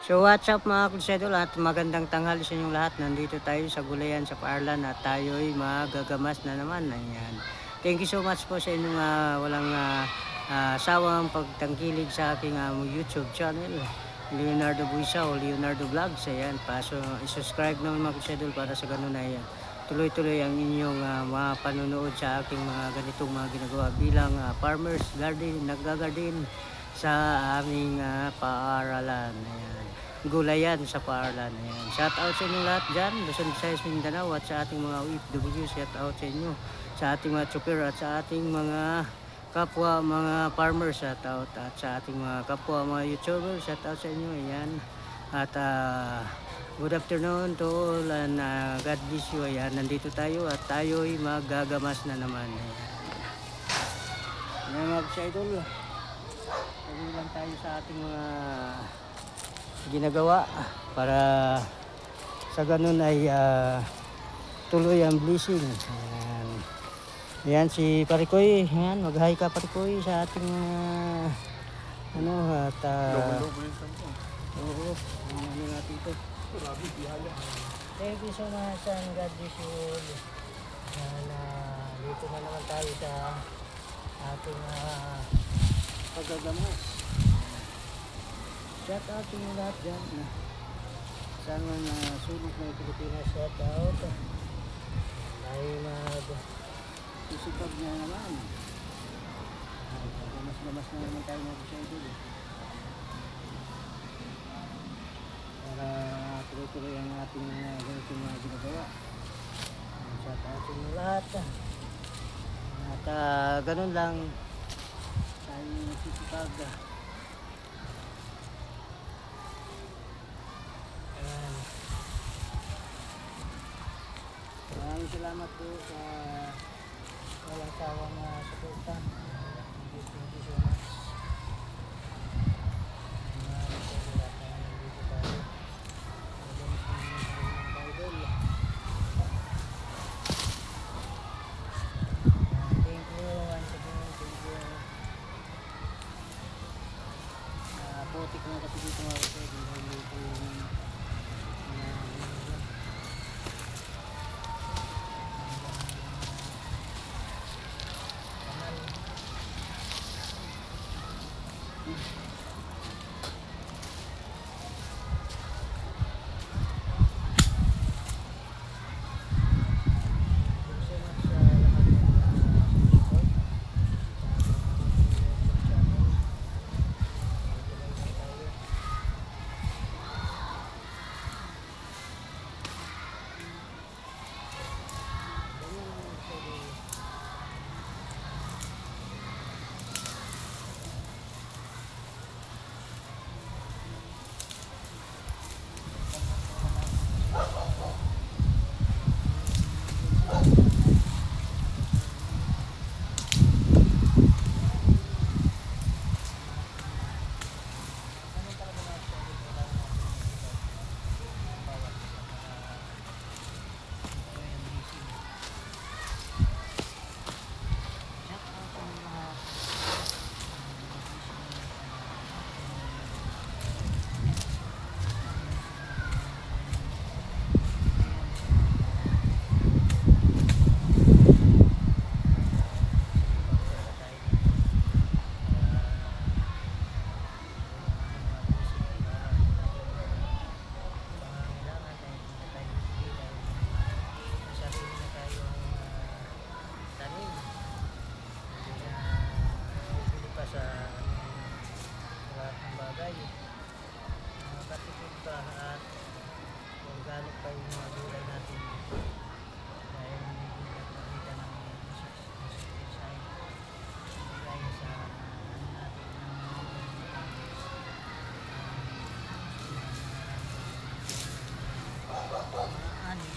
So what's up mga konsedol at magandang tanghali sa inyong lahat. Nandito tayo sa gulayan sa Paarlan at tayo'y magagamas na naman. Ayan. Thank you so much po sa inyong walang sawang pagtangkilig sa aking YouTube channel. Leonardo Buisa o Leonardo Vlogs. Ayan. Paso isubscribe naman mga konsedol para sa ganun na yan. Tuloy-tuloy ang inyong mga panonood sa aking mga ganitong mga ginagawa bilang farmers garden, naggagarden sa aming paaralan. Ayan. Gulayan sa Paarlan. Ayan. Shout out sa inyo lahat dyan, Luzon, Visayas, Mindanao at sa ating mga OFW. Shout out sa inyo, sa ating mga chopper at sa ating mga kapwa mga farmers. Shout out at sa ating mga kapwa mga YouTubers. Shout out sa inyo. Ayan. At good afternoon to all and God bless you. Ayan, nandito tayo at tayo'y magagamas na naman. Ayan mga idol. Tuloy lang tayo sa ating mga ginagawa para sa ganun ay tuloy ang blessing. Ayan. Ayan si Parikoy. Ayan, mag-hi ka Parikoy sa ating ano at oo, ano natin ito. Thank you so much and God bless you all. Dito na naman tayo sa ating pagagamas. Shout out sa inyo lahat dyan. Saan man sulok ng Pilipinas, shout out. Tayo mag-susipag na naman. Gamas-gamas na naman tayo mag-susunod. Para tuloy-tuloy ang ating ganitong mga ginagawa. Shout out sa inyo lahat. At ganun lang tayo susipag. Maraming salamat po sa walang sawang suporta. Thank you so much. Maraming salamat na nandito tayo. Thank you once again. Thank you. Putik na kasi dito mga kapatid. Katipid pa at organic pa yung mga gulay natin dahil hindi nakakita ng insecticide dahil sa natin ani.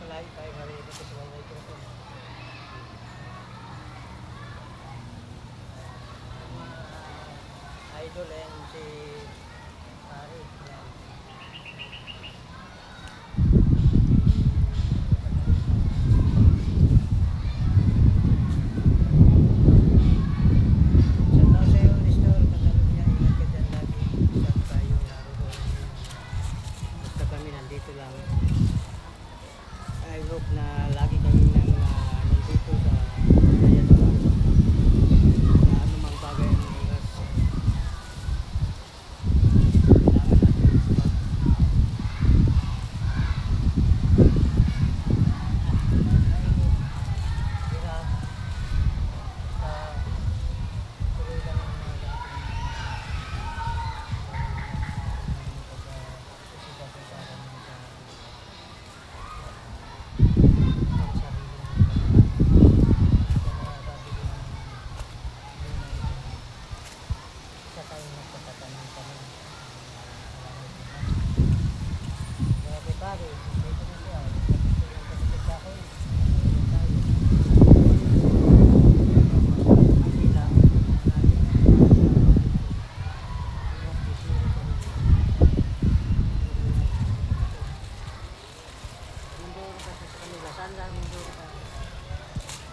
lahi tayo marinig sa mga ito. Idol yan si Pare. Yan. Shout out sa'yo, Nestor. Catalunya, ingat ka dyan lagi. Saan tayo naroon. Basta kami nandito lang. I hope na lagi kami nandito sa Ayan naman. Sa anumang bagay ng oras. Kailangan natin ipag hirap sa tuloy lang ang mga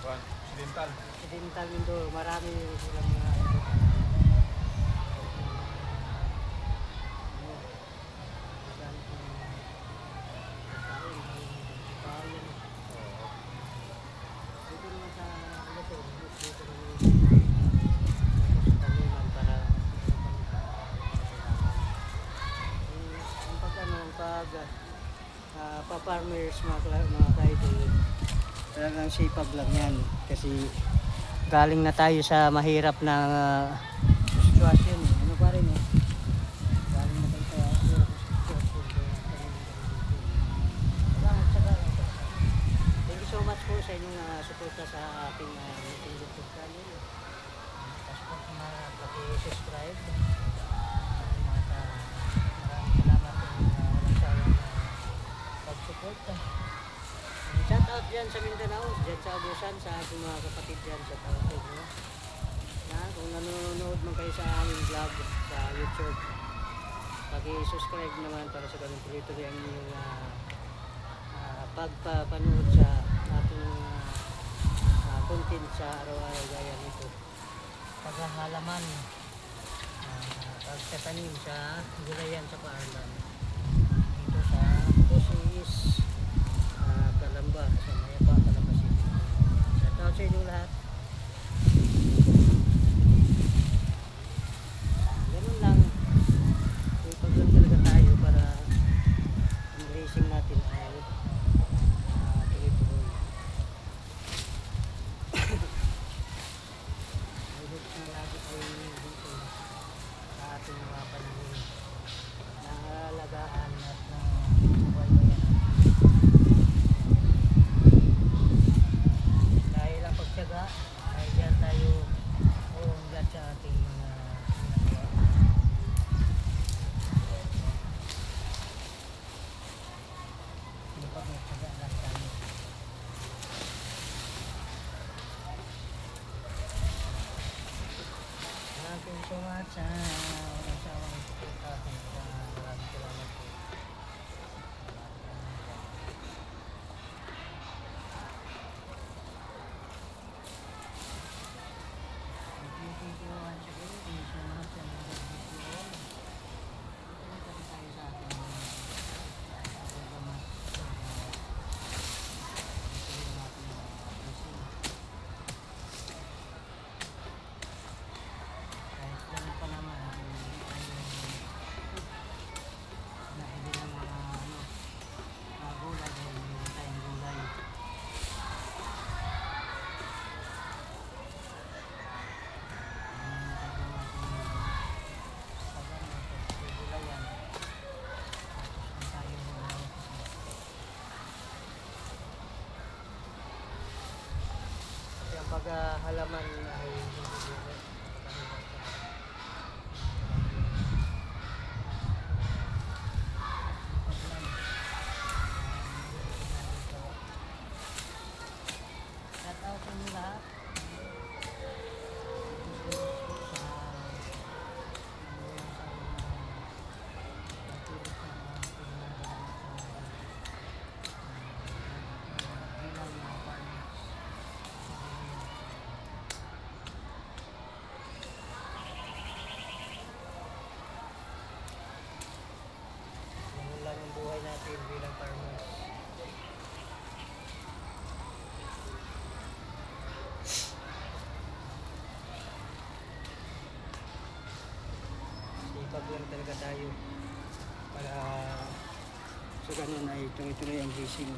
Occidental. Occidental Mindoro, marami silang mga dito naman sa Luzon, dito naman para ang pag ano, pag pa-farmers mga kaidol, talagang sipag lang yan kasi galing na tayo sa mahirap na sitwasyon eh. Ano pa rin eh, galing na tayo sa mahirap na sitwasyon thank you so much po sa inyong suporta sa ating YouTube channel. Tapos po paki-subscribe. Maraming salamat po walang sayang pag-support. Shout out dyan sa Mindanao, dyan sa Abusan, sa ating mga kapatid dyan sa Tawag. Kung nanonood man kayo sa aming vlog sa YouTube, paki-subscribe naman para sa ganun tuloy-tuloy ang inyong pagpapanood sa ating content sa araw-araw gaya nito. Paghahalaman, pagtatanim sa gulayan sa Paarlan. Dito sa Pusis, Kalamba, sa Mayapa, Kalabasi. Shout out sa inyong lahat. Ganun lang. Ipag lang talaga tayo para ang racing natin ay tuloy-tuloy. I hope na lagi tayo dito sa ating mga panahon na alagaan at na buhay-buhayan. Dahil ang pagtyaga ay dyan tayo uunggat sa ating ginagawa. Dapat may tyaga lang tayo. Thank you so much sa walang sawang suporta sa maraming salamat po. Thank you once again. Thank you so much sa mga video. Ito na tayo sa ating paggamas. Ito yung ating racing. Kahit ganun pa naman, hindi tayo nabili ng mga gulay dahil hindi tayong gulay. Kasi ang paghahalaman ay hindi dito. talaga tayo para sa ganun ay tuloy-tuloy ang gising.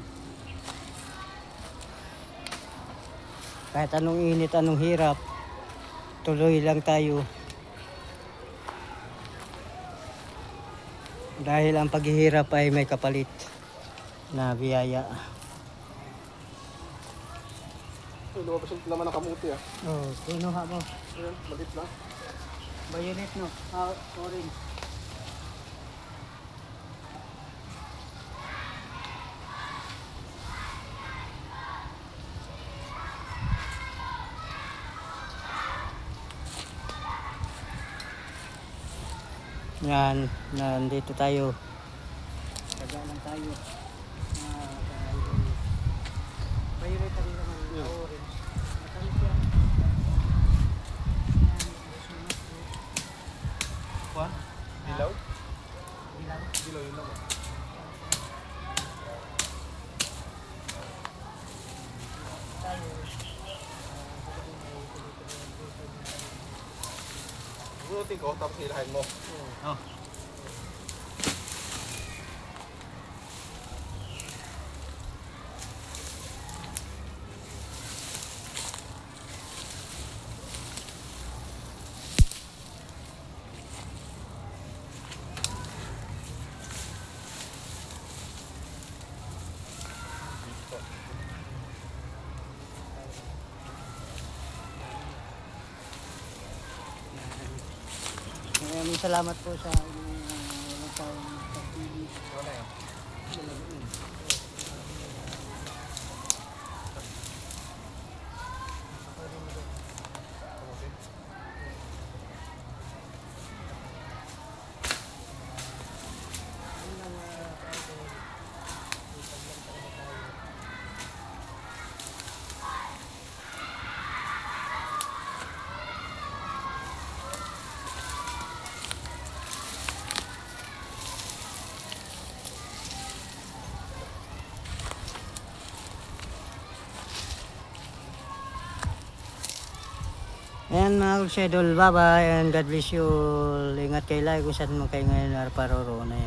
Kahit anong init, anong hirap, tuloy lang tayo. Dahil ang paghihirap ay may kapalit na biyaya. Lumabas yung laman ng kamuti ah. Oh, kinuha mo. Ayan, maliit lang. Violet no? Orange. Yan, nandito tayo. Taga lang tayo. Violet ang naman, orange. Matalis yan. Juan? Dilaw? Dilaw. Dilaw yun lang. Tayo. Bunutin ko, tapos hilahin mo. Oh. Maraming salamat po sa walang tawang pagpili. Wala yan. Kamuti. Ayan mga schedule, bye bye and God bless you. Ingat kayo lagi kung saan mo kayo ngayon para paroroon.